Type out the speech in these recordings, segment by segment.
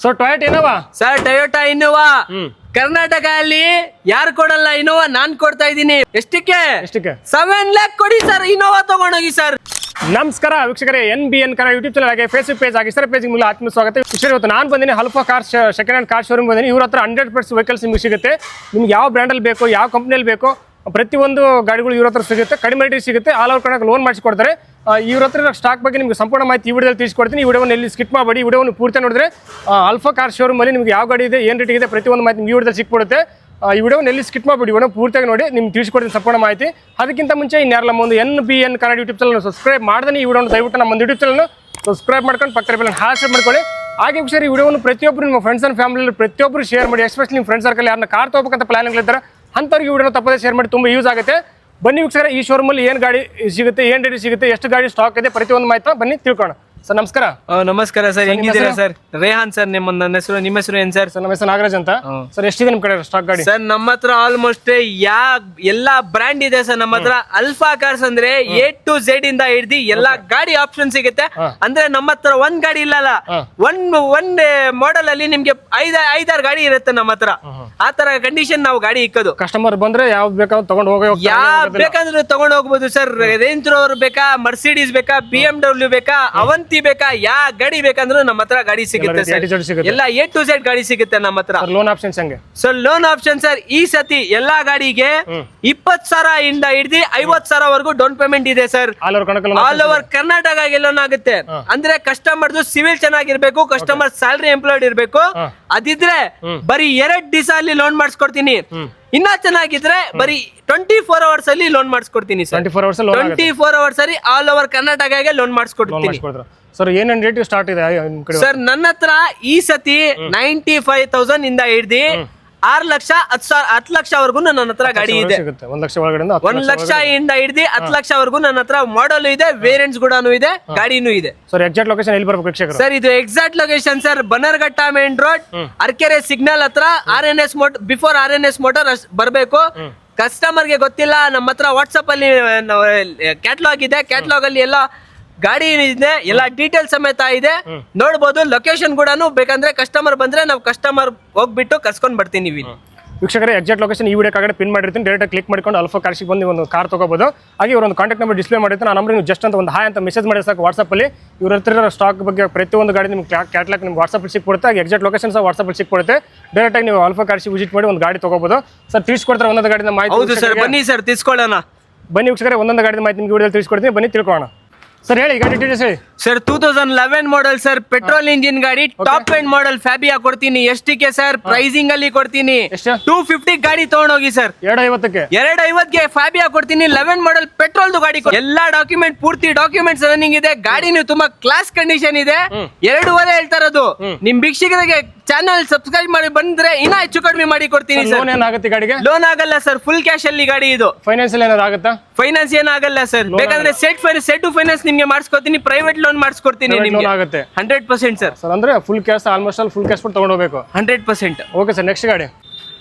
So Toyota Innova sir Toyota Innova Karnataka ಅಲ್ಲಿ ಯಾರು ಕೊಡಲ್ಲ ಇನೋವಾ ನಾನ್ ಕೊಡ್ತಾ ಇದ್ದೀನಿ. ಎಷ್ಟಕ್ಕೆ 7 lakh ಕೊಡಿ ಸರ್, ಇನೋವಾ ತಗೊಂಡೋಗಿ ಸರ್. ನಮಸ್ಕಾರ ವೀಕ್ಷಕರೇ, NBN ಕನ್ನಡ ಯೂಟ್ಯೂಬ್ ಚಾನಲ್ ಆಗಿ ಫೇಸ್ಬುಕ್ ಪೇಜ್ ಆಗಿ ಇನ್ಸ್ಟಾ ಪೇಜ್ ಮೂಲಕ ಆತ್ಮೀಯ ಸ್ವಾಗತ. ಇವತ್ತು ನಾನು ಬಂದಿನಿ alpha car second hand car showroom ಬಂದಿನಿ. ಇವ್ರ ಹತ್ರ 100% ವೆಹಿಕಲ್ಸ್ ನಿಮ್ಗೆ ಸಿಗುತ್ತೆ. ನಿಮ್ಗೆ ಯಾವ ಬ್ರ್ಯಾಂಡಲ್ಲಿ ಬೇಕು, ಯಾವ ಕಂಪ್ನಿಯಲ್ಲಿ ಬೇಕು, ಪ್ರತಿಯೊಂದು ಗಾಡಿಗಳು ಇವ್ರ ಹತ್ರ ಸಿಗುತ್ತೆ. ಕಡಿಮೆ ರೇಟಿಗೆ ಸಿಗುತ್ತೆ. ಆಲ್ ಓವರ್ ಕರ್ನಾಟಕ ಲೋನ್ ಮಾಡಿಸಿಕೊಡ್ತಾರೆ. ಇವ್ರ ಹತ್ರ ಸ್ಟಾಕ್ ಬಗ್ಗೆ ನಿಮಗೆ ಸಂಪೂರ್ಣ ಮಾಹಿತಿ ಈ ವಿಡಿಯೋದಲ್ಲಿ ತಿಳಿಸ್ಕೊಡ್ತೀನಿ. ಈ ವಿಡಿಯೋವನ್ನು ಎಲ್ಲಿ ಸ್ಕಿಪ್ ಮಾಡಬೇಡಿ. ಈ ವಿಡಿಯೋವನ್ನು ಪೂರ್ತಿ ನೋಡಿದ್ರೆ ಅಲ್ಫಾ ಕಾರ್ ಶೋರೂಮಲ್ಲಿ ನಿಮ್ಗೆ ಯಾವ ಗಾಡಿ ಇದೆ, ಏನು ರೇಟ್ ಇದೆ, ಪ್ರತಿಯೊಂದು ಮಾಹಿತಿ ನಿಮ್ಗೆ ಈ ವಿಡಿಯೋದಲ್ಲಿ ಸಿಕ್ಬಿಡುತ್ತೆ. ಈ ವಿಡಿಯೋವನ್ನು ಎಲ್ಲಿ ಸ್ಕಿಪ್ ಮಾಡಬೇಡಿ. ವಿಡಿಯೋ ಪೂರ್ತಿಯಾಗಿ ನೋಡಿ, ನಿಮ್ಗೆ ತಿಳಿಸ್ಕೊಡ್ತೀನಿ ಸಂಪೂರ್ಣ ಮಾಹಿತಿ. ಅದಕ್ಕಿಂತ ಮುಂಚೆ ಇನ್ಯಾರಲ್ಲ ಒಂದು NBN Kannada YouTube channel subscribe ಮಾಡ್ದೆ ಈ ವಿಡಿಯೋನ ದಯವಿಟ್ಟು ನಮ್ಮ ಒಂದು ಯೂಟ್ಯೂಬ್ ಚಾನಲ್ ಸಬ್ಸ್ಕ್ರೈಬ್ ಮಾಡ್ಕೊಂಡು ಪಕ್ಕದ ಬೆಲ್ ಹಾಲ್ ಮಾಡ್ಕೊಳ್ಳಿ. ಹಾಗೆ ವಿಷಯ ಈ ವಿಡಿಯೋವನ್ನು ಪ್ರತಿಯೊಬ್ಬರು ನಿಮ್ಮ ಫ್ರೆಂಡ್ಸ್ ಆ್ಯಂಡ್ ಫ್ಯಾಮಿಲಿ ಪ್ರತಿಯೊಬ್ಬರು ಶೇರ್ ಮಾಡಿ. ಎಸ್ಪೆಷಲಿ ನಿಮ್ಮ ಫ್ರೆಂಡ್ಸ್ ಸರ್ಕಲ್ ಯಾರನ್ನ ಕಾರ್ ತಗೋಬೇಕಂತ ಪ್ಲಾನ್ಗಳಿದ್ದಾರೆ ಅಂಥವ್ರಿಗೆ ಈ ವಿಡಿಯೋನ ತಪ್ಪದೆ ಶೇರ್ ಮಾಡಿ, ತುಂಬ ಯೂಸ್ ಆಗುತ್ತೆ. ಬನ್ನಿ ವೀಕ್ಷಕರೇ, ಈ ಶೋರೂಮಲ್ಲಿ ಏನು ಗಾಡಿ ಸಿಗುತ್ತೆ, ಏನು ರೇಟ್ ಸಿಗುತ್ತೆ, ಎಷ್ಟು ಗಾಡಿ ಸ್ಟಾಕ್ ಇದೆ, ಪ್ರತಿಯೊಂದು ಮಾಹಿತಿ ಬನ್ನಿ ತಿಳ್ಕೋಣ. ಸರ್ ನಮಸ್ಕಾರ. ನಮಸ್ಕಾರ ಸರ್, ಹೆಂಗಿದ್ದೀರಾ ಸರ್? ರೇಹಾನ್ ಸರ್, ನನ್ನ ಹೆಸರು. ನಿಮ್ಮ ಹೆಸರು ಏನ್ ಸರ್? ನಮ್ಮ ಹೆಸರು ನಾಗರಾಜ್ ಅಂತ. ಸರ್ ಎಷ್ಟಿದೆ ನಿಮ್ ಕಡೆ ಸ್ಟಾಕ್ ಗಾಡಿ? ಸರ್ ನಮ್ಮ ಹತ್ರ ಆಲ್ಮೋಸ್ಟ್ ಎಲ್ಲಾ ಬ್ರ್ಯಾಂಡ್ ಇದೆ ಸರ್ ನಮ್ಮ ಹತ್ರ. ಅಲ್ಫಾ ಕಾರ್ಸ್ ಅಂದ್ರೆ A to Z ಇಂದ ಹಿಡ್ದು ಎಲ್ಲಾ ಗಾಡಿ ಆಪ್ಷನ್ ಸಿಗುತ್ತೆ. ಅಂದ್ರೆ ನಮ್ಮ ಹತ್ರ ಒಂದ್ ಗಾಡಿ ಇಲ್ಲಲ್ಲ, ಒಂದ್ ಮಾಡೆಲ್ ಅಲ್ಲಿ ನಿಮ್ಗೆ ಐದಾರು ಗಾಡಿ ಇರುತ್ತೆ ನಮ್ಮ ಹತ್ರ. ಆ ತರ ಕಂಡೀಷನ್ ನಾವು ಗಾಡಿ ಇಕ್ಕೋದು. ಕಸ್ಟಮರ್ ಬಂದ್ರೆ ಯಾವ್ದು ಬೇಕಾದ್ರೂ ತಗೊಂಡು ಯಾವ್ ಬೇಕಾದ್ರೂ ತಗೊಂಡು ಹೋಗ್ಬೋದು ಸರ್. ರೇಂಜ್ ರೋವರ್ ಬೇಕಾ, ಮರ್ಸಿಡೀಸ್ ಬೇಕಾ, BMW ಬೇಕಾ, ಅವಂತಿ ಬೇಕಾ, ಯಾ ಗಾಡಿ ಬೇಕಂದ್ರೂ ನಮ್ಮ ಹತ್ರ ಗಾಡಿ ಸಿಗುತ್ತೆ ಸರ್. ಎಲ್ಲ A to Z ಗಾಡಿ ಸಿಗುತ್ತೆ ನಮ್ಮ ಹತ್ರ. ಲೋನ್ ಆಪ್ಷನ್ಸ್ ಹೆಂಗೆ ಸರ್? ಲೋನ್ ಆಪ್ಷನ್ ಸರ್, ಈ ಸತಿ ಎಲ್ಲಾ ಗಾಡಿಗೆ 20,000 ಇಂದ ಹಿಡಿದು 50,000 ವರೆಗೂ ಡೌನ್ ಪೇಮೆಂಟ್ ಇದೆ sir. All over Karnataka loan ಆಗುತ್ತೆ. ಅಂದ್ರೆ ಕಸ್ಟಮರ್ದು ಸಿವಿಲ್ ಚೆನ್ನಾಗಿರ್ಬೇಕು, ಕಸ್ಟಮರ್ ಸ್ಯಾಲರಿ ಎಂಪ್ಲಾಯ್ಡ್ ಇರ್ಬೇಕು. ಅದಿದ್ರೆ ಬರೀ 2 ದಿವಸ ಅಲ್ಲಿ ಲೋನ್ ಮಾಡಿಸ್ಕೊಡ್ತೀನಿ. ಇನ್ನ ಚೆನ್ನಾಗಿದ್ರೆ ಬರೀ 24 hours ಅಲ್ಲಿ ಲೋನ್ ಮಾಡಿಸ್ಕೊಡ್ತೀನಿ ಸರ್. 24 hours ಅಲ್ಲಿ ಆಲ್ ಓವರ್ ಕರ್ನಾಟಕಗೆ ಲೋನ್ ಮಾಡಿಸ್ಕೊಡ್ತೀನಿ ಸರ್. ಏನೇನು ರೇಟ್ ಸ್ಟಾರ್ಟ್ ಇದೆ ಸರ್? ನನ್ನ ಹತ್ರ ಈ ಸತಿ 95,000 ಇಂದ ಹಿಡ್ದು 6 ಲಕ್ಷ 10 ಲಕ್ಷವರೆಗೂ ನನ್ನ ಹತ್ರ ಗಾಡಿ ಇದೆ. 1 ಲಕ್ಷ ಒಳಗಡೆ 1 ಲಕ್ಷ ಇಂದ ಹಿಡ್ದು 10 ಲಕ್ಷವರೆಗೂ ನನ್ನ ಹತ್ರ ಮಾಡೆಲ್ ಇದೆ, ವೇರಿಯಂಟ್ಸ್ ಕೂಡ ಇದೆ, ಗಾಡಿನೂ ಇದೆ. ಸರ್ ಎಕ್ಸಾಕ್ಟ್ ಲೊಕೇಶನ್ ಎಲ್ಲಿ ಬರ್ಬೇಕು ವೀಕ್ಷಕರು? ಸರ್ ಇದು exact location sir, Bannerghatta main road, Arekere signal ಹತ್ರ RNS motor, before RNS motor ಬರ್ಬೇಕು. ಕಸ್ಟಮರ್ ಗೆ ಗೊತ್ತಿಲ್ಲ, ನಮ್ಮ ಹತ್ರ ವಾಟ್ಸ್ಆಪ್ ಅಲ್ಲಿ ಕ್ಯಾಟ್ಲಾಗ್ ಇದೆ. ಕ್ಯಾಟ್ಲಾಗ್ ಅಲ್ಲಿ ಎಲ್ಲ ಗಾಡಿ ಇದೆ, ಎಲ್ಲ ಡೀಟೇಲ್ ಸಮೇತ ಇದೆ, ನೋಡ್ಬೋದು. ಲೊಕೇಶನ್ ಕೂಡ ಬೇಕಂದ್ರೆ ಕಸ್ಟಮರ್ ಬಂದ್ರೆ ನಾವು ಕಸ್ಟಮರ್ ಹೋಗ್ಬಿಟ್ಟು ಕರ್ಸ್ಕೊಂಡ್ ಬರ್ತೀನಿ. ವೀಕ್ಷಕರೇ, ಎಕ್ಸಾಕ್ಟ್ ಲೊಕೇಶನ್ ಈ ವಿಡಿಯೋ ಕಾಗಡೆ ಪಿನ್ ಮಾಡಿರ್ತೀನಿ. ಡೈರೆಕ್ಟ್ ಕ್ಲಿಕ್ ಮಾಡ್ಕೊಂಡು ಅಲ್ಫಾ ಕಾರ್ಸಿಗೆ ಬಂದು ಒಂದು ಕಾರ್ ತಗೋಬಹುದು. ಹಾಗೆ ಇವರೊಂದು ಕಾಂಟ್ಯಾಕ್ಟ್ ನಂಬರ್ ಡಿಸ್ಪ್ಲೇ ಮಾಡಿರ್ತೀನಿ. ಆ ನಂಬರ್ ನೀವು ಜಸ್ಟ್ ಅಂತ ಒಂದು ಹಾಯ್ ಅಂತ ಮೆಸೇಜ್ ಮಾಡಿ ಸಾಕು. ವಾಟ್ಸಪ್ಪಲ್ಲಿ ಇವ್ರ ಹತ್ರ ಸ್ಟಾಕ್ ಬಗ್ಗೆ ಪ್ರತಿಯೊಂದು ಗಾಡಿ ನಿಮ್ಗೆ ಕ್ಯಾಟ್ಲಾಗ್ ನಿಮ್ಗೆ ವಾಟ್ಸಪ್ಪಲ್ಲಿ ಸಿಕ್ಬಿಡುತ್ತೆ. ಹಾಗೆ ಎಕ್ಸಾಕ್ಟ್ ಲೊಕೇಶನ್ ಸಹ ವಾಟ್ಸಪ್ಪಲ್ಲಿ ಸಿಕ್ಬಿಡುತ್ತೆ. ಡೈರೆಕ್ಟಾಗಿ ನೀವು ಅಲ್ಫಾ ಕಾರ್ಸಿಗೆ ವಿಸಿಟ್ ಮಾಡಿ ಒಂದು ಗಾಡಿ ತಗೋಬಹುದು. ಸರ್ ತಿಳಿಸ್ಕೊಡ್ತಾರೆ ಒಂದೊಂದು ಗಾಡಿನ ಮಾಹಿತಿ. ಹೌದು ಸರ್, ಬನ್ನಿ ಸರ್ ತಿಳಿಸ್ಕೊಳ್ಳೋಣ. ಬನ್ನಿ ವೀಕ್ಷಕರೇ, ಒಂದೊಂದು ಗಾಡಿನ ಮಾಹಿತಿ ನಿಮ್ಗೆ ವಿಡಿಯೋದಲ್ಲಿ ತಿಳಿಸ್ಕೊಡ್ತೀನಿ. ಬನ್ನಿ ತಿಳ್ಕೊಳ್ಳೋಣ. ಸರ್ ಹೇಳಿ ಗಾಡಿ ಡೀಟೇಲ್ಸ್ ಹೇಳಿ. Sir 2011 model sir, petrol engine ಗಾಡಿ, ಟಾಪ್ ಎಂಡ್ ಮಾಡೆಲ್ ಫ್ಯಾಬಿಯಾ ಕೊಡ್ತೀನಿ. ಎಷ್ಟಕ್ಕೆ ಸರ್? ಪ್ರೈಸಿಂಗ್ ಅಲ್ಲಿ ಕೊಡ್ತೀನಿ 250 ಗಾಡಿ ತಗೊಂಡೋಗಿ ಸರ್. 250ಗೆ ಫ್ಯಾಬಿಯಾ ಕೊಡ್ತೀನಿ. 11 ಮಾಡೆಲ್ ಪೆಟ್ರೋಲ್ ಗಾಡಿ, ಎಲ್ಲಾ ಡಾಕ್ಯುಮೆಂಟ್ ಪೂರ್ತಿ ಡಾಕ್ಯುಮೆಂಟ್ಸ್ ರನ್ನಿಂಗ್ ಇದೆ. ಗಾಡಿನೂ ತುಂಬಾ ಕ್ಲಾಸ್ ಕಂಡೀಷನ್ ಇದೆ. 2.5 ಹೇಳ್ತಾ ಇರೋದು. ನಿಮ್ ವೀಕ್ಷಕರಿಗೆ ಚಾನಲ್ ಸಬ್ಸ್ಕ್ರೈಬ್ ಮಾಡಿ ಬಂದ್ರೆ ಇನ್ನ ಹೆಚ್ಚು ಕಡಿಮೆ ಮಾಡಿ ಕೊಡ್ತೀನಿ ಸರ್. ಗಾಡಿಗೆ ಲೋನ್ ಆಗಲ್ಲ ಸರ್, ಫುಲ್ ಕ್ಯಾಶ್ ಅಲ್ಲಿ ಗಾಡಿ ಇದು. ಫೈನಾನ್ಸಿಯಲ್ ಏನಾದ್ರು ಆಗುತ್ತಾ? ಫೈನಾನ್ಸ್ ಏನಾಗಲ್ಲ ಸರ್, ಬೇಕಂದ್ರೆ ಸೆಟ್ ಟು ಫೈನಾನ್ಸ್ ನಿಮ್ಗೆ ಮಾಡಿಸ್ಕೊಡ್ತೀನಿ, ಪ್ರೈವೇಟ್ ಲೋನ್ ಮಾಡಿಸ್ಕೊಡ್ತೀನಿ ನಿಮ್ಗೆ. 100% ಸರ್. ಅಂದ್ರೆ full cash, almost full cash ಕೊಟ್ಟು ತಗೊಂಡೋಗ್ಬೇಕು. 100%. ಓಕೆ ಸರ್, ನೆಕ್ಸ್ಟ್ ಗಾಡಿ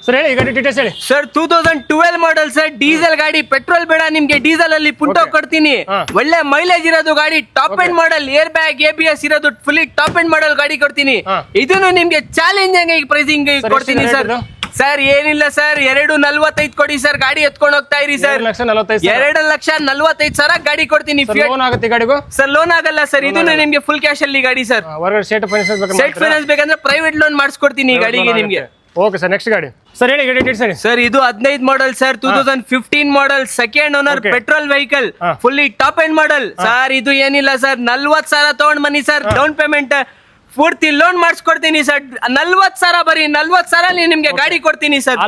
ಸರ್ ಹೇಳಿ. ಗಾಡಿ ಡೀಟೇಲ್ಸ್ ಹೇಳಿ ಸರ್. 2012 ಮಾಡೆಲ್ ಸರ್, ಡೀಸೆಲ್ ಗಾಡಿ. ಪೆಟ್ರೋಲ್ ಬೇಡ ನಿಮ್ಗೆ, ಡೀಸೆಲ್ ಅಲ್ಲಿ ಪುಂಟೋ ಕೊಡ್ತೀನಿ. ಒಳ್ಳೆ ಮೈಲೇಜ್ ಇರೋದು ಗಾಡಿ, top end model, air bag ABS ಇರೋದು, ಫುಲ್ಲಿ ಟಾಪ್ ಎಂಡ್ ಮಾಡೆಲ್ ಗಾಡಿ ಕೊಡ್ತೀನಿ. ಇದನ್ನು ನಿಮ್ಗೆ ಚಾಲೆಂಜಿಂಗ್ ಪ್ರೈಸಿಂಗ್ ಕೊಡ್ತೀನಿ ಸರ್. ಸರ್ ಏನಿಲ್ಲ ಸರ್, 2.45 ಕೊಡಿ ಸರ್, ಗಾಡಿ ಎತ್ಕೊಂಡು ಹೋಗ್ತಾ ಇರಿ ಸರ್. 2,45,000 ಗಾಡಿ ಕೊಡ್ತೀನಿ. ಸರ್ ಲೋನ್ ಆಗಲ್ಲ ಸರ್, ಇದನ್ನು ನಿಮ್ಗೆ ಫುಲ್ ಕ್ಯಾಶ್ ಅಲ್ಲಿ ಗಾಡಿ ಸರ್. ಸೆಟ್ ಫೈನಾನ್ಸ್ ಬೇಕಂದ್ರೆ ಪ್ರೈವೇಟ್ ಲೋನ್ ಮಾಡಿಸ್ಕೊಡ್ತೀನಿ ಈ ಗಾಡಿಗೆ ನಿಮ್ಗೆ. ಓಕೆ ಸರ್, ನೆಕ್ಸ್ಟ್ ಗಾಡಿ ಸರ್ ಹೇಳಿ. ಗಾಡಿ ಡೀಟೇಲ್ಸ್ ಹೇಳಿ ಸರ್. ಇದು 15 model sir, 2015 model, second owner, petrol vehicle, fully top end model sir. ಇದು ಏನಿಲ್ಲ ಸರ್, 40,000 ತಗೊಂಡ್ ಬನ್ನಿ ಸರ್. ಡೌನ್ ಪೇಮೆಂಟ್ ಪೂರ್ತಿ ಲೋನ್ ಮಾಡಿಸ್ಕೊಡ್ತೀನಿ ಸರ್. 40,000 ಬರೀ 40,000 ನಿಮ್ಗೆ ಗಾಡಿ ಕೊಡ್ತೀನಿ ಸರ್.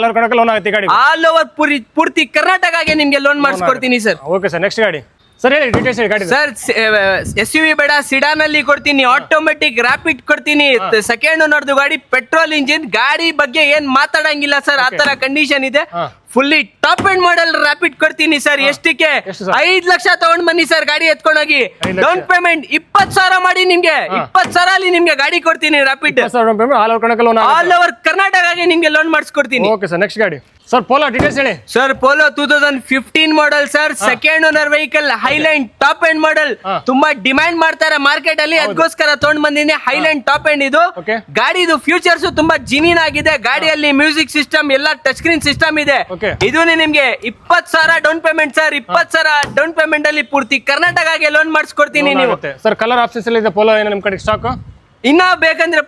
ಆಲ್ ಓವರ್ ಪೂರ್ತಿ ಕರ್ನಾಟಕಗೆ ನಿಮ್ಗೆ ಲೋನ್ ಮಾಡಿಸ್ಕೊಡ್ತೀನಿ ಸರ್. ಓಕೆ ಸರ್, ನೆಕ್ಸ್ಟ್ ಗಾಡಿ ಸರ್ ಹೇಳಿ. ಡೀಟೇಲ್ಸ್ ಹೇಳಿ ಗಾಡಿ ಸರ್. SUV ಬೇಡ, ಸಿಡಾನ್ ಅಲ್ಲಿ ಕೊಡ್ತೀನಿ. ಆಟೋಮೆಟಿಕ್ ರ್ಯಾಪಿಡ್ ಕೊಡ್ತೀನಿ. ಸೆಕೆಂಡ್ ಓನರ್ದು ಗಾಡಿ, ಪೆಟ್ರೋಲ್ ಇಂಜಿನ್. ಗಾಡಿ ಬಗ್ಗೆ ಏನ್ ಮಾತಾಡಂಗಿಲ್ಲ ಸರ್, ಆ ತರ ಕಂಡೀಷನ್ ಇದೆ. Fully top end model rapid ಕೊಡ್ತೀನಿ ಸರ್. ಎಷ್ಟಕ್ಕೆ? 5 ಲಕ್ಷ ತಗೊಂಡ್ ಬನ್ನಿ ಸರ್, ಗಾಡಿ ಎತ್ಕೊಂಡೋಗಿ. ಡೌನ್ ಪೇಮೆಂಟ್ 20,000 ಮಾಡಿ ನಿಮ್ಗೆ 20,000 ಅಲ್ಲಿ ನಿಮ್ಗೆ ಗಾಡಿ ಕೊಡ್ತೀನಿ ರ್ಯಾಪಿಡ್. ಆಲ್ ಓವರ್ ಕರ್ನಾಟಕಗೆ ನಿಮ್ಗೆ ಲೋನ್ ಮಾಡಿಸ್ಕೊಡ್ತೀನಿ. ಓಕೆ ಸರ್, ನೆಕ್ಸ್ಟ್ ಗಾಡಿ ಸರ್ ಪೋಲೋ ಡೀಟೇಲ್ಸ್ ಹೇಳಿ. Sir polo 2015 model sir, second owner vehicle, highland top end model. ತುಂಬಾ ಡಿಮ್ಯಾಂಡ್ ಮಾಡ್ತಾರೆ ಮಾರ್ಕೆಟ್ ಅಲ್ಲಿ, ಅದಕ್ಕೋಸ್ಕರ ತಗೊಂಡ್ ಬಂದಿನಿ. ಹೈಲ್ಯಾಂಡ್ ಟಾಪ್ ಎಂಡ್ ಇದು Okay. ಗಾಡಿದು ಫ್ಯೂಚರ್ಸ್ ತುಂಬಾ ಜಿನಿನ್ ಆಗಿದೆ. ಗಾಡಿಯಲ್ಲಿ ಮ್ಯೂಸಿಕ್ ಸಿಸ್ಟಮ್ ಎಲ್ಲ ಟಚ್ ಸ್ಕ್ರೀನ್ ಸಿಸ್ಟಮ್ ಇದೆ. Okay. ಇದು ನಿಮ್ಗೆ 20,000 down payment sir. 20,000 down payment ಅಲ್ಲಿ ಪೂರ್ತಿ ಕರ್ನಾಟಕಗೆ ಲೋನ್ ಮಾಡಿಸ್ಕೊಡ್ತೀನಿ ನೀವು. ಸರ್ ಕಲರ್ ಆಪ್ಷನ್ಸ್ ಅಲ್ಲಿ ಇದೆ ಪೋಲೋ, ಏನೋ ನಿಮ್ ಕಡೆ ಸ್ಟಾಕ್? ಇನ್ನ ಬೇಕಂದ್ರೆ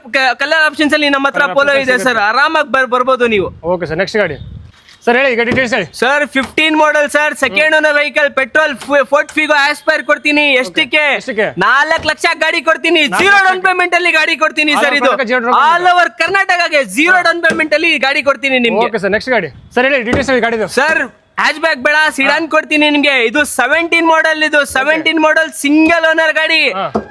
ಕಲರ್ ಆಪ್ಷನ್ಸ್ ಅಲ್ಲಿ ನಮ್ಮ ಹತ್ರ ಪೋಲೋ ಇದೆ ಸರ್, ಆರಾಮಾಗಿ ಬರ್ಬೋದು ನೀವು. ಓಕೆ ಸರ್, ನೆಕ್ಸ್ಟ್ ಗಾಡಿ ಸರ್ ಹೇಳಿ, ಈಗ ಡೀಟೇಲ್ಸ್ ಹೇಳಿ. Sir 15 model sir, second owner vehicle, petrol, fort Figo aspire ಕೊಡ್ತೀನಿ. ಎಷ್ಟಕ್ಕೆ? 4 ಲಕ್ಷ ಗಾಡಿ ಕೊಡ್ತೀನಿ. 0 ಡೌನ್ ಪೇಮೆಂಟ್ ಅಲ್ಲಿ ಗಾಡಿ ಕೊಡ್ತೀನಿ ಸರ್. ಇದು ಆಲ್ ಓವರ್ ಕರ್ನಾಟಕಗೆ 0 ಡೌನ್ ಪೇಮೆಂಟ್ ಅಲ್ಲಿ ಗಾಡಿ ಕೊಡ್ತೀನಿ ನಿಮ್ಗೆ. ಓಕೆ ಸರ್, ನೆಕ್ಸ್ಟ್ ಗಾಡಿ ಸರ್ ಹೇಳಿ, ಡೀಟೇಲ್ಸ್ ಹೇಳಿ ಗಾಡಿದು. ಸರ್ ಹ್ಯಾಚ್ ಬ್ಯಾಕ್ ಬೇಡ, ಸಿಡಾನ್ ಕೊಡ್ತೀನಿ ನಿಮ್ಗೆ. ಇದು 17 ಮಾಡೆಲ್, ಇದು 17 ಮಾಡೆಲ್ ಸಿಂಗಲ್ ಓನರ್ ಗಾಡಿ.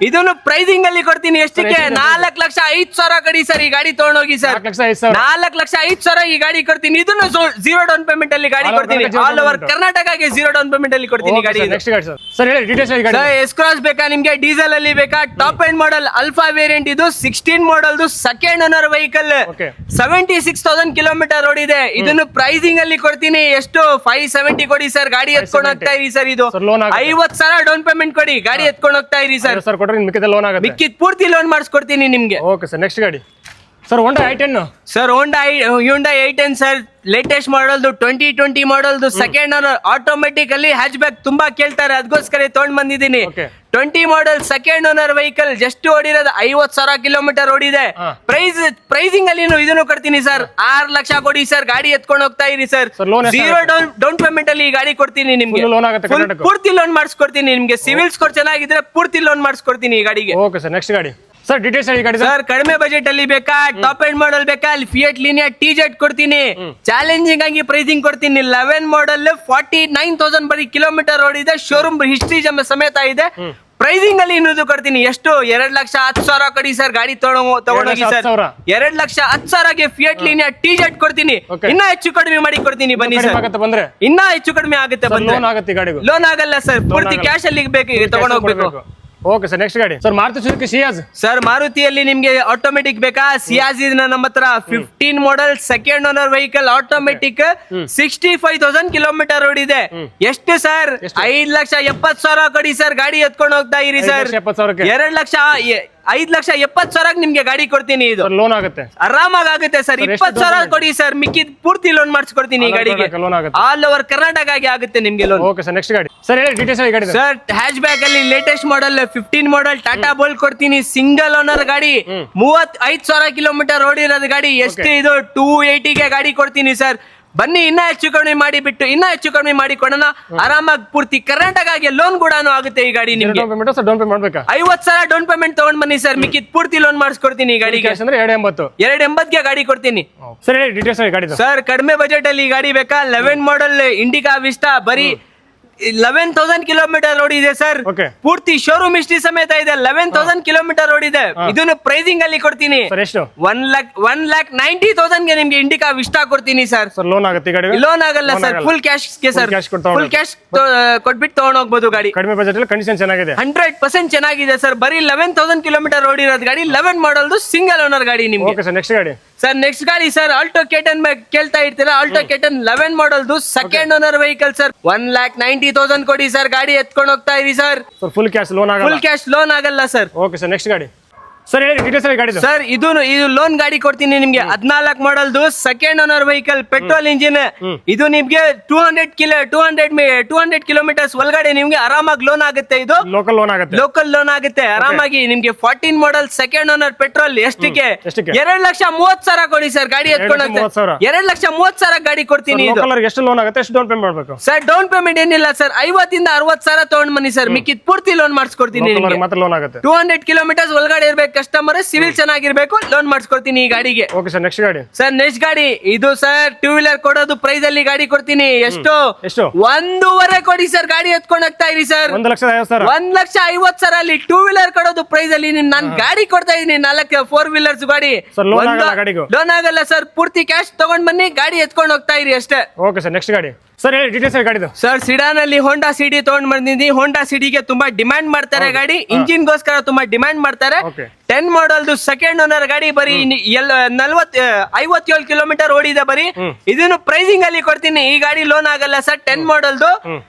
ಇದನ್ನು ಪ್ರೈಸಿಂಗ್ ಅಲ್ಲಿ ಕೊಡ್ತೀನಿ. ಎಷ್ಟಕ್ಕೆ? 4,05,000 ಕಡಿ ಸರ್. ಈ ಗಾಡಿ ತಗೊಂಡೋಗಿ ಸರ್, 4,05,000 ಈ ಗಾಡಿ ಕೊಡ್ತೀನಿ. ಇದನ್ನು 0 ಡೌನ್ ಪೇಮೆಂಟ್ ಅಲ್ಲಿ ಗಾಡಿ ಕೊಡ್ತೀನಿ. ಆಲ್ ಓವರ್ ಕರ್ನಾಟಕಗೆ 0 ಡೌನ್ ಪೇಮೆಂಟ್ ಅಲ್ಲಿ ಕೊಡ್ತೀನಿ ಗಾಡಿ. ನೆಕ್ಸ್ಟ್ ಗಾಡಿ ಸರ್ ಹೇಳಿ, ಡೀಟೇಲ್ಸ್ ಹೇಳಿ ಗಾಡಿ. ಎಸ್ ಕ್ರಾಸ್ ಬೇಕಾ ನಿಮ್ಗೆ? ಡೀಸೆಲ್ ಅಲ್ಲಿ ಬೇಕಾ? Top end model alpha variant, ಇದು 16 model second owner vehicle, 76,000 kilometre ಓಡಿದೆ. ಇದನ್ನು ಪ್ರೈಸಿಂಗ್ ಅಲ್ಲಿ ಕೊಡ್ತೀನಿ. ಎಷ್ಟು? 570 ಕೊಡಿ ಸರ್, ಗಾಡಿ ಎತ್ಕೊಂಡು ಹೋಗ್ತಾ ಇರಿ ಸರ್. ಇದು 50,000 ಡೌನ್ ಪೇಮೆಂಟ್ ಕೊಡಿ, ಗಾಡಿ ಎತ್ಕೊಂಡು ಹೋಗ್ತಾ ಇರಿ ಸರ್. ಸರ್ ಕೊಟ್ರೆ ಮಿಕ್ಕಿದ ಲೋನ್ ಆಗುತ್ತೆ. ಮಿಕ್ಕಿದ್ ಪೂರ್ತಿ ಲೋನ್ ಮಾಡಿಸ್ಕೊಡ್ತೀನಿ ನಿಮ್ಗೆ. ಓಕೆ ಸರ್, ನೆಕ್ಸ್ಟ್ ಗಾಡಿ sir Honda i10. Sir Hyundai i10 sir, latest ಮಾಡೆಲ್ದು, 2020 ಮಾಡೆಲ್ದು, ಸೆಕೆಂಡ್ ಓನರ್, ಆಟೋಮೆಟಿಕ್ ಅಲ್ಲಿ ಹ್ಯಾಚ್ ಬ್ಯಾಕ್ ತುಂಬಾ ಕೇಳ್ತಾರೆ, ಅದಕ್ಕೋಸ್ಕರ ತಗೊಂಡ್ ಬಂದಿದ್ದೀನಿ. 20 model second owner vehicle, just ಓಡಿರೋದು 50,000 ಕಿಲೋಮೀಟರ್ ಓಡಿದೆ. ಪ್ರೈಸಿಂಗ್ ಅಲ್ಲಿ ಇದನ್ನು ಕೊಡ್ತೀನಿ ಸರ್. 6 ಲಕ್ಷ ಕೊಡಿ ಸರ್, ಗಾಡಿ ಎತ್ಕೊಂಡು ಹೋಗ್ತಾ ಇರಿ ಸರ್. 0 ಡೌನ್ ಪೇಮೆಂಟ್ ಅಲ್ಲಿ ಈ ಗಾಡಿ ಕೊಡ್ತೀನಿ ನಿಮ್ಗೆ. ಪೂರ್ತಿ ಲೋನ್ ಮಾಡಿಸ್ಕೊಡ್ತೀನಿ ನಿಮ್ಗೆ. ಸಿವಿಲ್ ಸ್ಕೋರ್ ಚೆನ್ನಾಗಿದ್ರೆ ಪೂರ್ತಿ ಲೋನ್ ಮಾಡಿಸ್ಕೊಡ್ತೀನಿ ಈ ಗಾಡಿಗೆ. ಓಕೆ ಸರ್, ನೆಕ್ಸ್ಟ್ ಗಾಡಿ ಸರ್ ಡೀಟೇಲ್ಸ್ ಹೇಳಿ ಗಾಡಿ. ಸರ್ ಕಡಿಮೆ ಬಜೆಟ್ ಅಲ್ಲಿ ಬೇಕಾ? ಟಾಪ್ ಎಂಡ್ ಮಾಡೆಲ್ ಬೇಕಾ? ಅಲ್ಲಿ ಫಿಯಟ್ ಲೀನಿಯಾ TZ ಕೊಡ್ತೀನಿ. ಚಾಲೆಂಜಿಂಗ್ ಆಗಿ ಪ್ರೈಸಿಂಗ್ ಕೊಡ್ತೀನಿ. 11 ಮಾಡೆಲ್ 49,000 ಬರೀ ಕಿಲೋಮೀಟರ್ ಓಡಿದೆ. ಶೋರೂಮ್ ಹಿಸ್ಟ್ರಿ ಸಮೇತ ಇದೆ. ಪ್ರೈಸಿಂಗ್ ಅಲ್ಲಿ ಇನ್ನೊಂದು ಕೊಡ್ತೀನಿ. ಎಷ್ಟು? 2,10,000 ಕೊಡಿ ಸರ್, ಗಾಡಿ ತಗೊಂಡೋಗಿ ಸರ್. 2,10,000ಗೆ ಫಿಯಟ್ ಲೀನಿಯಾ TZ ಕೊಡ್ತೀನಿ. ಇನ್ನ ಹೆಚ್ಚು ಕಡಿಮೆ ಮಾಡಿ ಕೊಡ್ತೀನಿ, ಬನ್ನಿ ಸರ್. ಇನ್ನ ಹೆಚ್ಚು ಕಡಿಮೆ ಆಗುತ್ತೆ. ಲೋನ್ ಆಗಲ್ಲ ಸರ್, ಪೂರ್ತಿ ಕ್ಯಾಶ್ ಅಲ್ಲಿ ಬೇಕು, ತಗೊಂಡೋಗ್ಬೇಕು. ಓಕೆ ಸರ್, ನೆಕ್ಸ್ಟ್ ಗಾಡಿ sir Maruti Suzuki Ciaz. Sir ಮಾರುತಿಯಲ್ಲಿ ನಿಮ್ಗೆ ಆಟೋಮೆಟಿಕ್ ಬೇಕಾ? ಸಿಯಾಜ್ ಇದೆ ನಮ್ಮ ಹತ್ರ. 15 model second owner vehicle, automatic, 65,000 kilometre ಓಡಿದೆ. ಎಷ್ಟು ಸರ್? 5,70,000 ಕೊಡಿ ಸರ್, ಗಾಡಿ ಎತ್ಕೊಂಡು ಹೋಗ್ತಾ ಇರಿ ಸರ್. 5,70,000 ನಿಮ್ಗೆ ಗಾಡಿ ಕೊಡ್ತೀನಿ. ಇದು ಲೋನ್ ಆಗುತ್ತೆ, ಆರಾಮಾಗಿ ಆಗುತ್ತೆ ಸರ್. 20,000 ಕೊಡಿ ಸರ್, ಮಿಕ್ಕಿದ್ ಪೂರ್ತಿ ಲೋನ್ ಮಾಡಿಸ್ಕೊಡ್ತೀನಿ ಈ ಗಾಡಿಗೆ. ಆಲ್ ಓವರ್ ಕರ್ನಾಟಕ ಆಗುತ್ತೆ ನಿಮ್ಗೆ ಲೋನ್. ಓಕೆ ಸರ್, ನೆಕ್ಸ್ಟ್ ಗಾಡಿ ಸರ್ ಹೇಳಿ, ಡೀಟೇಲ್ಸ್ ಹೇಳಿ ಗಾಡಿ. ಸರ್ ಹ್ಯಾಚ್ ಬ್ಯಾಕ್ ಅಲ್ಲಿ latest model 15 model Tata bolt ಕೊಡ್ತೀನಿ. ಸಿಂಗಲ್ ಓನರ್ ಗಾಡಿ, 35,000 ಕಿಲೋಮೀಟರ್ ಓಡಿರೋದು ಗಾಡಿ. ಎಷ್ಟು? ಇದು 280ಗೆ ಗಾಡಿ ಕೊಡ್ತೀನಿ ಸರ್. ಬನ್ನಿ, ಇನ್ನ ಹೆಚ್ಚು ಕಡಿಮೆ ಮಾಡಿ ಬಿಟ್ಟು ಇನ್ನ ಹೆಚ್ಚು ಕಡಿಮೆ ಮಾಡಿ ಕೊಡೋಣ. ಆರಾಮಾಗಿ ಪೂರ್ತಿ ಕರ್ನಾಟಕಗೆ ಲೋನ್ ಕೂಡ ಆಗುತ್ತೆ ಈ ಗಾಡಿ ನಿಮ್ಗೆ. ಡೌನ್ ಪೇಮೆಂಟ್ ಮಾಡ್ಬೇಕಾ? 50,000 ಡೌನ್ ಪೇಮೆಂಟ್ ತಗೊಂಡ್ ಬನ್ನಿ ಸರ್, ಮಿಕ್ಕಿದ್ ಪೂರ್ತಿ ಲೋನ್ ಮಾಡಿಸ್ಕೊಡ್ತೀನಿ ಈ ಗಾಡಿಗೆ. 280ಗೆ ಗಾಡಿ ಕೊಡ್ತೀನಿ. ಸರ್ ಹೇಳಿ, ಡೀಟೇಲ್ಸ್ ಹೇಳಿ ಗಾಡಿ. ಸರ್ ಕಡಿಮೆ ಬಜೆಟ್ ಅಲ್ಲಿ ಗಾಡಿ ಬೇಕಾ? 11 ಮಾಡೆಲ್ ಇಂಡಿಕಾ ವಿಸ್ಟಾ, ಬರೀ 11,000 ಕಿಲೋಮೀಟರ್ ಓಡಿದೆ ಸರ್. ಪೂರ್ತಿ ಶೋರೂಮ್ ಹಿಸ್ಟ್ರಿ ಸಮೇತ ಇದೆ. 11,000 ಕಿಲೋಮೀಟರ್ ಓಡಿದೆ. ಇದನ್ನು ಪ್ರೈಸಿಂಗ್ ಅಲ್ಲಿ ಕೊಡ್ತೀನಿ. 1,90,000ಗೆ ನಿಮ್ಗೆ ಇಂಡಿಕಾ ವಿಸ್ಟಾ ಕೊಡ್ತೀನಿ ಸರ್. ಲೋನ್ ಆಗುತ್ತೆ? ಲೋನ್ ಆಗಲ್ಲ sir, full cash sir. Full cash ಕೊಟ್ಬಿಟ್ಟು ತಗೊಂಡ್ ಹೋಗ್ಬೋದು ಗಾಡಿ. ಕಡಿಮೆ ಬಜೆಟ್ ಅಲ್ಲಿ ಕಂಡೀಷನ್ ಚೆನ್ನಾಗಿದೆ, 100% ಚೆನ್ನಾಗಿದೆ ಸರ್. ಬರೀ 11,000 ಕಿಲೋಮೀಟರ್ ಓಡಿರೋದು ಗಾಡಿ. 11 ಮಾಡೆಲ್ದು ಸಿಂಗಲ್ ಓನರ್ ಗಾಡಿ ನಿಮ್ಗೆ. ಓಕೆ ಸರ್, ನೆಕ್ಸ್ಟ್ ಗಾಡಿ ಸರ್ ನೆಕ್ಸ್ಟ್ ಗಾಡಿ ಸರ್ ಆಲ್ಟೋ ಕೇಟನ್ ಕೇಳ್ತಾ ಇರ್ತೀರಾ? ಆಲ್ಟೋ ಕೇಟನ್ 11 ಮಾಡೆಲ್ದು ಸೆಕೆಂಡ್ ಓನರ್ ವೆಹಿಕಲ್ ಸರ್. 1,90,000 ಕೊಡಿ ಸರ್, ಗಾಡಿ ಎತ್ಕೊಂಡು ಹೋಗ್ತಾ ಇರಿ ಸರ್. ಫುಲ್ ಕ್ಯಾಶ್ ಲೋನ್ ಆಗಲ್ಲ? ಫುಲ್ ಕ್ಯಾಶ್ ಲೋನ್ ಆಗಲ್ಲ ಸರ್. ಓಕೆ ಸರ್, ನೆಕ್ಸ್ಟ್ ಗಾಡಿ ಸರ್ ಹೇಳಿ, ಡೀಟೇಲ್ಸ್ ಹೇಳಿ ಗಾಡಿ. ಸರ್ ಇದು ಲೋನ್ ಗಾಡಿ ಕೊಡ್ತೀನಿ ನಿಮ್ಗೆ. 14 ಮಾಡೆಲ್ದು second owner vehicle, petrol engine. ಇದು ನಿಮ್ಗೆ 200 ಕಿಲೋಮೀಟರ್ಸ್ ಒಳಗಡೆ ನಿಮ್ಗೆ ಆರಾಮಾಗಿ ಲೋನ್ ಆಗುತ್ತೆ. ಇದು ಲೋಕಲ್ ಲೋನ್ ಆಗುತ್ತೆ ಆರಾಮಾಗಿ ನಿಮ್ಗೆ. 14 ಮಾಡೆಲ್ ಸೆಕೆಂಡ್ ಓನರ್ ಪೆಟ್ರೋಲ್. ಎಷ್ಟಕ್ಕೆ? 2,30,000 ಕೊಡಿ ಸರ್, ಗಾಡಿ ಎತ್ಕೊಂಡು ಹೋಗ್ತಾರೆ. 2,30,000 ಗಾಡಿ ಕೊಡ್ತೀನಿ. ಎಷ್ಟು ಲೋನ್ ಆಗುತ್ತೆ? ಎಷ್ಟು ಡೌನ್ ಪೇಮೆಂಟ್ ಮಾಡಬೇಕು ಸರ್? ಡೌನ್ ಪೇಮೆಂಟ್ ಏನಿಲ್ಲ ಸರ್, 50,000 ಇಂದ 60,000 ತಗೊಂಡ್ ಬನ್ನಿ ಸರ್, ಮಿಕ್ಕಿದ್ ಪೂರ್ತಿ ಲೋನ್ ಮಾಡಿಸ್ಕೊಡ್ತೀನಿ. 200 ಕಿಲೋಮೀಟರ್ಸ್ ಒಳಗಡೆ ಇರ್ಬೇಕು ಕಸ್ಟಮರ್, ಸಿವಿಲ್ ಚೆನ್ನಾಗಿರ್ಬೇಕು, ಲೋನ್ ಮಾಡಿಸ್ಕೊಡ್ತೀನಿ ಈ ಗಾಡಿಗೆ. ಓಕೆ ಸರ್, ನೆಕ್ಸ್ಟ್ ಗಾಡಿ ಸರ್ ನೆಕ್ಸ್ಟ್ ಗಾಡಿ ಇದು ಸರ್ 2 ವೀಲರ್ ಕೊಡೋದು ಪ್ರೈಸ್ ಅಲ್ಲಿ ಗಾಡಿ ಕೊಡ್ತೀನಿ. ಎಷ್ಟು? 1.5 ಕೊಡಿ ಸರ್, ಗಾಡಿ ಎತ್ಕೊಂಡು ಹೋಗ್ತಾ ಇರಿ ಸರ್. 1,50,000 ಅಲ್ಲಿ 2 ವೀಲರ್ ಕೊಡೋದು ಪ್ರೈಸ್ ಅಲ್ಲಿ ನಾನು ಗಾಡಿ ಕೊಡ್ತಾ ಇದೀನಿ. 4 ವೀಲರ್ಸ್ ಗಾಡಿ. ಲೋನ್ ಆಗಲ್ಲ ಸರ್, ಪೂರ್ತಿ ಕ್ಯಾಶ್ ತಗೊಂಡ್ ಬನ್ನಿ, ಗಾಡಿ ಎತ್ಕೊಂಡು ಹೋಗ್ತಾ ಇರಿ ಅಷ್ಟೇ. ಓಕೆ ಸರ್, ನೆಕ್ಸ್ಟ್ ಗಾಡಿ ಸರ್ ಹೇಳಿ ಡೀಟೇಲ್ಸ್ ಗಾಡಿದು. ಸರ್ ಸಿಡಾನ್ ಅಲ್ಲಿ ಹೋಂಡಾ ಸಿಟಿ ತಗೊಂಡ್ ಬಂದಿದ್ದೀನಿ. ಹೋಂಡಾ ಸಿಟಿಗೆ ತುಂಬಾ ಡಿಮ್ಯಾಂಡ್ ಮಾಡ್ತಾರೆ ಗಾಡಿ, ಇಂಜಿನ್ ಗೋಸ್ಕರ ತುಂಬಾ ಡಿಮ್ಯಾಂಡ್ ಮಾಡ್ತಾರೆ. ಓಕೆ 10 ಮಾಡಲ್ದು ಸೆಕೆಂಡ್ ಓನರ್ ಗಾಡಿ, ಬರೀ 57 ಕಿಲೋಮೀಟರ್ ಓಡಿದೆ ಬರೀ. ಇದನ್ನು ಪ್ರೈಸಿಂಗ್ ಅಲ್ಲಿ ಕೊಡ್ತೀನಿ. ಈ ಗಾಡಿ ಲೋನ್ ಆಗಲ್ಲ ಸರ್. 10 ಮಾಡಲ್ದು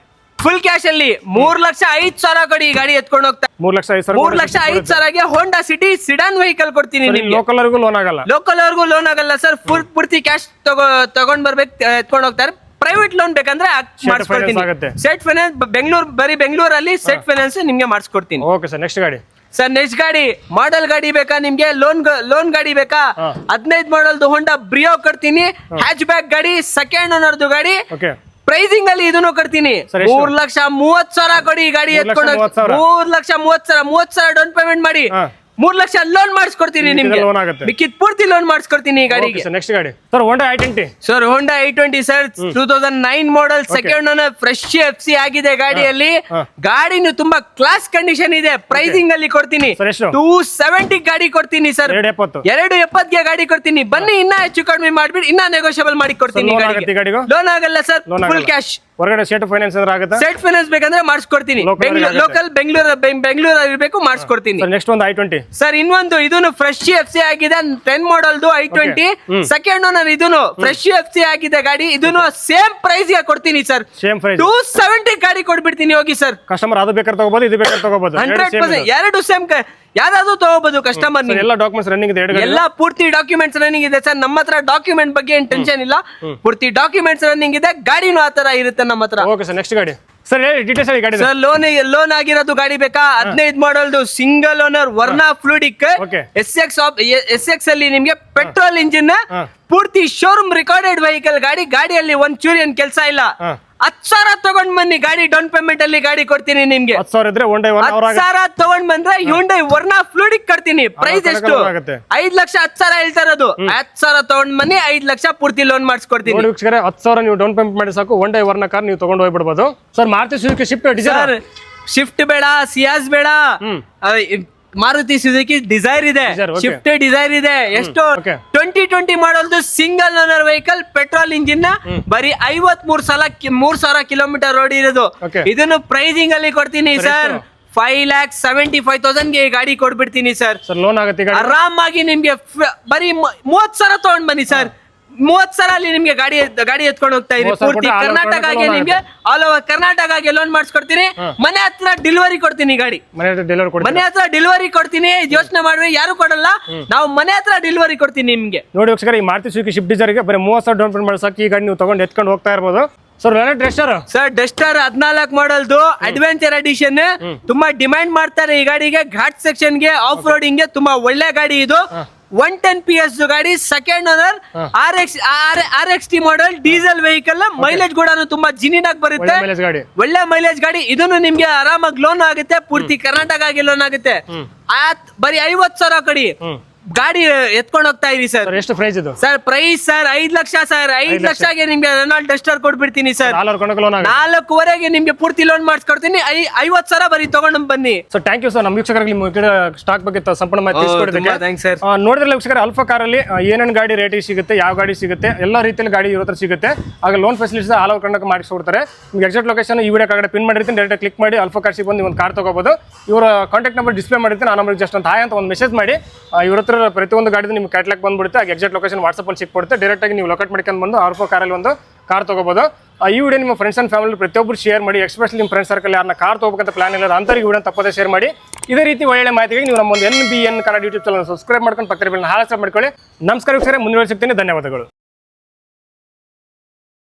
ಫುಲ್ ಕ್ಯಾಶ್ ಅಲ್ಲಿ 3,05,000 ಕೊಡಿ ಈ ಗಾಡಿ ಎತ್ಕೊಂಡು ಹೋಗ್ತಾ. 3,05,000ಗೆ ಹೋಂಡಾ ಸಿಟಿ ಸಿಡಾನ್ ವೆಹಿಕಲ್ ಕೊಡ್ತೀನಿ ನಿಮ್ಗೆ. ಲೋಕಲ್ ಅವ್ರಿಗೂ ಲೋನ್ ಆಗಲ್ಲ. ಲೋಕಲ್ ಅವ್ರಿಗೂ ಲೋನ್ ಆಗಲ್ಲ ಸರ್. ಪೂರ್ತಿ ಕ್ಯಾಶ್ ತಗೊಂಡ್ ಬರ್ಬೇಕು, ಎತ್ಕೊಂಡು ಹೋಗ್ತಾರೆ. ಪ್ರೈವೇಟ್ ಲೋನ್ ಬೇಕಂದ್ರೆ ಮಾಡಿಸ್ಕೊಡ್ತೀನಿ. ಸೆಟ್ ಫೈನಾನ್ಸ್ ಬೆಂಗಳೂರಲ್ಲಿ ಸೆಟ್ ಫೈನಾನ್ಸ್ ನಿಮ್ಗೆ ಮಾಡಿಸ್ಕೊಡ್ತೀನಿ. ಓಕೆ ಸರ್ ನೆಕ್ಸ್ಟ್ ಗಾಡಿ. ಸರ್ ನೆಕ್ಸ್ಟ್ ಗಾಡಿ ಮಾಡೆಲ್ ಗಾಡಿ ಬೇಕಾ ನಿಮ್ಗೆ? ಲೋನ್ ಗಾಡಿ ಬೇಕಾ? 15 ಮಾಡಲ್ದು ಹೋಂಡಾ ಬ್ರಿಯೋ ಕೊಡ್ತೀನಿ. ಹ್ಯಾಚ್ ಬ್ಯಾಕ್ ಗಾಡಿ, ಸೆಕೆಂಡ್ ಓನರ್ದು ಗಾಡಿ. ಓಕೆ ಪ್ರೈಸಿಂಗ್ ಅಲ್ಲಿ ಇದನ್ನು ಕೊಡ್ತೀನಿ. 3,30,000 ಕೊಡಿ ಈ ಗಾಡಿ ಎತ್ಕೊಂಡು. 3,30,000 ಡೌನ್ ಪೇಮೆಂಟ್ ಮಾಡಿ 3 ಲಕ್ಷ ಲೋನ್ ಮಾಡಿಸ್ಕೊಡ್ತೀನಿ ನಿಮ್ಗೆ. ಮಿಕ್ಕಿದ್ ಪೂರ್ತಿ ಲೋನ್ ಮಾಡಿಸ್ಕೊಡ್ತೀನಿ ಈ ಗಾಡಿಗೆ. ನೆಕ್ಸ್ಟ್ ಗಾಡಿ ಸರ್ ಹೋಂಡಾ i20. Sir Honda i20 sir 2009 ಮಾಡಲ್, ಸೆಕೆಂಡ್ ಓನರ್, ಫ್ರೆಶ್ FC ಆಗಿದೆ ಗಾಡಿಯಲ್ಲಿ. ಗಾಡಿನು ತುಂಬಾ ಕ್ಲಾಸ್ ಕಂಡೀಷನ್ ಇದೆ. ಪ್ರೈಸಿಂಗ್ ಅಲ್ಲಿ ಕೊಡ್ತೀನಿ 270 ಗಾಡಿ ಕೊಡ್ತೀನಿ ಸರ್. 270ಗೆ ಗಾಡಿ ಕೊಡ್ತೀನಿ. ಬನ್ನಿ ಇನ್ನ ಹೆಚ್ಚು ಕಡಿಮೆ ಮಾಡ್ಬಿಟ್ಟು ಇನ್ನ ನೆಗೋಷಿಯಬಲ್ ಮಾಡಿ ಕೊಡ್ತೀನಿ. ಲೋನ್ ಆಗಲ್ಲ ಸರ್, ಫುಲ್ ಕ್ಯಾಶ್. ಹೊರಗಡೆ ಸೆಟ್ ಫೈನಾನ್ಸ್ ಆಗುತ್ತೆ. ಸೆಟ್ ಫೈನಾನ್ಸ್ ಬೇಕಂದ್ರೆ ಮಾಡಿಸ್ಕೊಡ್ತೀನಿ. ಲೋಕಲ್ ಬೆಂಗಳೂರು ಇರಬೇಕು, ಮಾಡಿಸ್ಕೊಡ್ತೀನಿ. ನೆಕ್ಸ್ಟ್ ಒಂದು i20 ಸರ್ ಇನ್ನೊಂದು ಇದನ್ನು ಫ್ರೆಶ್ FC ಆಗಿದೆ. 10 ಮಾಡಲ್ದು i20 ಸೆಕೆಂಡ್ ಓನರ್. ಇದನ್ನು ಫ್ರೆಶ್ FC ಆಗಿದೆ ಗಾಡಿ. ಇದನ್ನು ಸೇಮ್ ಪ್ರೈಸ್ ಗೆ ಕೊಡ್ತೀನಿ ಸರ್. ಸೇಮ್ ಪ್ರೈಸ್ 270 ಗಾಡಿ ಕೊಡ್ಬಿಡ್ತೀನಿ. ಹೋಗಿ ಸರ್. ಕಸ್ಟಮರ್ ಅದು ಬೇಕಾದ್ರೆ ತಗೋಬಹುದು, ಇದು ಬೇಕಾದ್ರೆ ತಗೋಬಹುದು. 100% ಎರಡು ಸೇಮ್ ಯಾವ್ದಾದ್ರು ತಗೋಬಹುದು ಕಸ್ಟಮರ್. ಎಲ್ಲ ಡಾಕ್ಯುಮೆಂಟ್ಸ್ ರನ್ನಿಂಗ್ ಇದೆ. ಎಲ್ಲ ಪೂರ್ತಿ ಡಾಕ್ಯುಮೆಂಟ್ಸ್ ರನ್ನಿಂಗ್ ಇದೆ ಸರ್. ನಮ್ಮ ಹತ್ರ ಡಾಕ್ಯುಮೆಂಟ್ ಬಗ್ಗೆ ಏನ್ ಟೆನ್ಷನ್ ಇಲ್ಲ. ಪೂರ್ತಿ ಡಾಕ್ಯುಮೆಂಟ್ಸ್ ರನ್ನಿಂಗ್ ಇದೆ. ಗಾಡಿನೂ ಆ ತರ ಇರುತ್ತೆ ನಮ್ಮ ಹತ್ರ. ಓಕೆ ಸರ್ ನೆಕ್ಸ್ಟ್ ಗಾಡಿ. ಸರ್ ಹೇಳಿ ಡೀಟೇಲ್ಸ್ ಹೇಳಿ ಗಾಡಿ. ಸರ್ ಲೋನ್ ಆಗಿರೋದು ಗಾಡಿ ಬೇಕಾ? 15 ಮಾಡಲ್ದು single owner Verna fluidic SX ಅಲ್ಲಿ ನಿಮ್ಗೆ ಪೆಟ್ರೋಲ್ ಇಂಜಿನ್, ಪೂರ್ತಿ ಶೋರೂಮ್ ರಿಕಾರ್ಡೆಡ್ ವೆಹಿಕಲ್ ಗಾಡಿ. ಗಾಡಿಯಲ್ಲಿ ಒಂದ್ ಚೂರಿ ಏನ್ ಕೆಲಸ ಇಲ್ಲ. 10,000 ತಗೊಂಡ್ ಬನ್ನಿ ಗಾಡಿ. ಡೌನ್ ಪೇಮೆಂಟ್ ಅಲ್ಲಿ ಗಾಡಿ ಕೊಡ್ತೀನಿ ನಿಮ್ಗೆ. 10,000 ಇದ್ರೆ 10,000 ತಗೊಂಡ್ ಬಂದ್ರೆ ಹ್ಯುಂಡೈ ವರ್ನಾ ಫ್ಲೂಡಿಕ್ ಕೊಡ್ತೀನಿ. ಪ್ರೈಸ್ ಎಷ್ಟು? 5,10,000 ಹೇಳ್ತಾ ಇರೋದು. 10,000 ತಗೊಂಡ್ ಬನ್ನಿ, 5 ಲಕ್ಷ ಪೂರ್ತಿ ಲೋನ್ ಮಾಡಿಸ್ಕೊಡ್ತೀನಿ. 10,000 ನೀವು ಡೌನ್ ಪೇಮೆಂಟ್ ಮಾಡಿ ಸಾಕು. ಹ್ಯುಂಡೈ ವರ್ನಾ ಕಾರ್ ನೀವು ತಗೊಂಡು ಹೋಗ್ಬಿಡ್ಬೋದು ಸರ್. ಮಾರುತಿ ಸುಜುಕಿ ಶಿಫ್ಟ್ ಬೇಡ, ಸಿಯಾಸ್ ಬೇಡ, ಮಾರುತಿ ಸುಜುಕಿ ಡಿಸೈರ್ ಇದೆ, ಶಿಫ್ಟ್ ಡಿಸೈರ್ ಇದೆ. ಎಷ್ಟು? 2020 ಮಾಡಲ್ದು single owner vehicle, petrol engine, ಬರೀ 53,000 ಕಿಲೋಮೀಟರ್ ರೋಡ್ ಇರೋದು. ಇದನ್ನು ಪ್ರೈಸಿಂಗ್ ಅಲ್ಲಿ ಕೊಡ್ತೀನಿ ಸರ್. 5,75,000ಗೆ ಗಾಡಿ ಕೊಡ್ಬಿಡ್ತೀನಿ ಸರ್. ಲೋನ್ ಆಗುತ್ತೆ ಆರಾಮಾಗಿ ನಿಮ್ಗೆ. ಬರೀ 30,000 ತಗೊಂಡ್ ಬನ್ನಿ ಸರ್. 30,000 ಅಲ್ಲಿ ನಿಮ್ಗೆ ಗಾಡಿ ಎತ್ಕೊಂಡು ಹೋಗ್ತಾ ಇದೀನಿ. ಪೂರ್ತಿ ಕರ್ನಾಟಕಗೆ ನಿಮ್ಗೆ ಆಲ್ ಓವರ್ ಕರ್ನಾಟಕಗೆ ಲೋನ್ ಮಾಡಿಸ್ಕೊಡ್ತೀನಿ. ಮನೆ ಹತ್ರ ಡೆಲಿವರಿ ಕೊಡ್ತೀನಿ ಗಾಡಿ. ಮನೆ ಹತ್ರ ಡೆಲಿವರಿ ಕೊಡ್ತೀನಿ. ಯೋಚನೆ ಮಾಡ್ರಿ, ಯಾರು ಕೊಡಲ್ಲ, ನಾವು ಮನೆ ಹತ್ರ ಡೆಲಿವರಿ ಕೊಡ್ತೀನಿ ನಿಮ್ಗೆ. ನೋಡಿ ವೀಕ್ಷಕರ, ಈ ಮಾರುತಿ ಸುಜುಕಿ ಶಿಫ್ಟ್ ಡಿಸೈರ್ಗೆ ಬರೀ 30,000 ಡೌನ್ ಪೇಮೆಂಟ್ ಮಾಡಿ ಸಾಕು. ಈ ಗಾಡಿ ನೀವು ತಗೊಂಡು ಎತ್ಕೊಂಡು ಹೋಗ್ತಾ ಇರ್ಬೋದು. ಸರ್ ಡಸ್ಟರ್ 14 ಮಾಡಲ್ದು ಅಡ್ವೆಂಚರ್ ಎಡಿಷನ್ ತುಂಬಾ ಡಿಮ್ಯಾಂಡ್ ಮಾಡ್ತಾರೆ ಈ ಗಾಡಿಗೆ. ಘಾಟ್ ಸೆಕ್ಷನ್ ಗೆ, ಆಫ್ ರೋಡಿಂಗ್ ಗೆ ತುಂಬಾ ಒಳ್ಳೆ ಗಾಡಿ ಇದು. 110 PS ಗಾಡಿ, ಸೆಕೆಂಡ್ ಓನರ್, RXT ಮಾಡಲ್, ಡೀಸೆಲ್ ವೆಹಿಕಲ್. ಮೈಲೇಜ್ ಕೂಡ ತುಂಬಾ ಜಿನಿನಾಗಿ ಬರುತ್ತೆ, ಒಳ್ಳೆ ಮೈಲೇಜ್ ಗಾಡಿ. ಇದನ್ನು ನಿಮ್ಗೆ ಆರಾಮಾಗಿ ಲೋನ್ ಆಗುತ್ತೆ. ಪೂರ್ತಿ ಕರ್ನಾಟಕಗೆ ಲೋನ್ ಆಗುತ್ತೆ. ಬರೀ 50,000 ಕೊಡಿ ಗಾಡಿ ಎತ್ಕೊಂಡು ಹೋಗ್ತಾ ಇದೀವಿ ಸರ್. ಎಷ್ಟು ಪ್ರೈಸ್ ಇದು sir? Price sir 5 lakh sir. 5 ಲಕ್ಷಗೆ ನಿಮ್ಗೆ ರೆನಾಲ್ಟ್ ಡಸ್ಟರ್ ಕೊಡ್ಬಿಡ್ತೀನಿ ಸರ್. 4,500ಗೆ ನಿಮ್ಗೆ ಪೂರ್ತಿ ಲೋನ್ ಮಾಡಿಸ್ಕೊಡ್ತೀನಿ. 50,000 ಬರೀ ತಗೊಂಡು ಬನ್ನಿ. So thank you sir. ನಮ್ಮ ವೀಕ್ಷಕರಿಗೆ ಸ್ಟಾಕ್ ಬಗ್ಗೆ ಸಂಪೂರ್ಣ ಮಾಹಿತಿ ತಿಳಿಸ್ಕೊಡೋದಕ್ಕೆ. ನೋಡಿದ್ರಲ್ಲ ವೀಕ್ಷಕರ, ಅಲ್ಫಾ ಕಾರಲ್ಲಿ ಏನೇನು ಗಾಡಿ ರೇಟಿಗೆ ಸಿಗುತ್ತೆ, ಯಾವ ಗಾಡಿ ಸಿಗುತ್ತೆ, ಎಲ್ಲ ರೀತಿಯಲ್ಲಿ ಗಾಡಿ ಇರೋ ಹತ್ರ ಸಿಗುತ್ತೆ. ಆಗ loan facilities all over Karnataka ಮಾಡಿಸ್ಕೊಡ್ತಾರೆ. ನಿಮ್ಗೆ ಎಕ್ಸಾಕ್ಟ್ ಲೊಕೇಶನ್ ಈ ವಿಡಿಯೋ ಕಡೆ ಪಿನ್ ಮಾಡಿರ್ತೀನಿ. ಡೈರೆಕ್ಟ್ ಕ್ಲಿಕ್ ಮಾಡಿ ಅಲ್ಫಾ ಕಾರ್ ಸಿಗ್ ಬಂದು ಒಂದು ಕಾರ್ ತಗೋಬಹುದು. ಇವರ ಕಾಂಟ್ಯಾಕ್ಟ್ ನಂಬರ್ ಡಿಸ್ಪ್ಲೇ ಮಾಡಿರ್ತೀನಿ. ಆ ನಂಬರ್ ಜಸ್ಟ್ ಅಂತ ಹಾಯ್ ಅಂತ ಒಂದು ಮೆಸೇಜ್ ಮಾಡಿ. ಇವ್ರ ಹತ್ರ ಪ್ರತಿಯೊಂದು ಗಾಡಿ ನಿಮ್ಗೆ ಕ್ಯಾಟ್ಲಾಗ್ ಬಂದ್ಬಿಡುತ್ತೆ. ಆಗ ಎಕ್ಸಾಕ್ಟ್ ಲೊಕೇಶನ್ ವಾಟ್ಸಪ್ ಅಲ್ಲಿ ಸಿಕ್ಬಿಡುತ್ತೆ. ಡೈರೆಕ್ಟ್ ಆಗಿ ನೀವು ಲೊಕೇಟ್ ಮಾಡ್ಕೊಂಡು ಬಂದು ಆಲ್ಫಾ ಕಾರಲ್ಲಿ ಒಂದು ಕಾರ್ ತಗೋಬಹುದು. ಈ ವಿಡಿಯೋ ನಿಮ್ಮ ಫ್ರೆಂಡ್ಸ್ ಅಂಡ್ ಫ್ಯಾಮಿಲಿ ಪ್ರತಿಯೊಬ್ಬರು ಶೇರ್ ಮಾಡಿ. ಎಸ್ಪೆಷಲಿ ನಿಮ್ಮ ಫ್ರೆಂಡ್ ಸರ್ಕಲ್ ಯಾರನ್ನ ಕಾರ್ ತಗೋಬೇಕಂತ ಪ್ಲಾನ್ ಇಲ್ಲ ಅಂತರಿಗೆ ವಿಡಿಯೋ ತಪ್ಪದೆ ಶೇರ್ ಮಾಡಿ. ಇದೇ ರೀತಿ ಒಳ್ಳೆ ಮಾಹಿತಿಗೆ ನೀವು ನಮ್ಮ ಒಂದು NBN Kannada YouTube channel subscribe ಮಾಡ್ಕೊಂಡು ಪಕ್ಕದ ಬೆಲ್ ಹಾಲ್ ಮಾಡ್ಕೊಳ್ಳಿ. ನಮಸ್ಕಾರ ವೀಕ್ಷಕರೇ, ಮುಂದುವರಿಸುತ್ತೇನೆ. ಧನ್ಯವಾದಗಳು.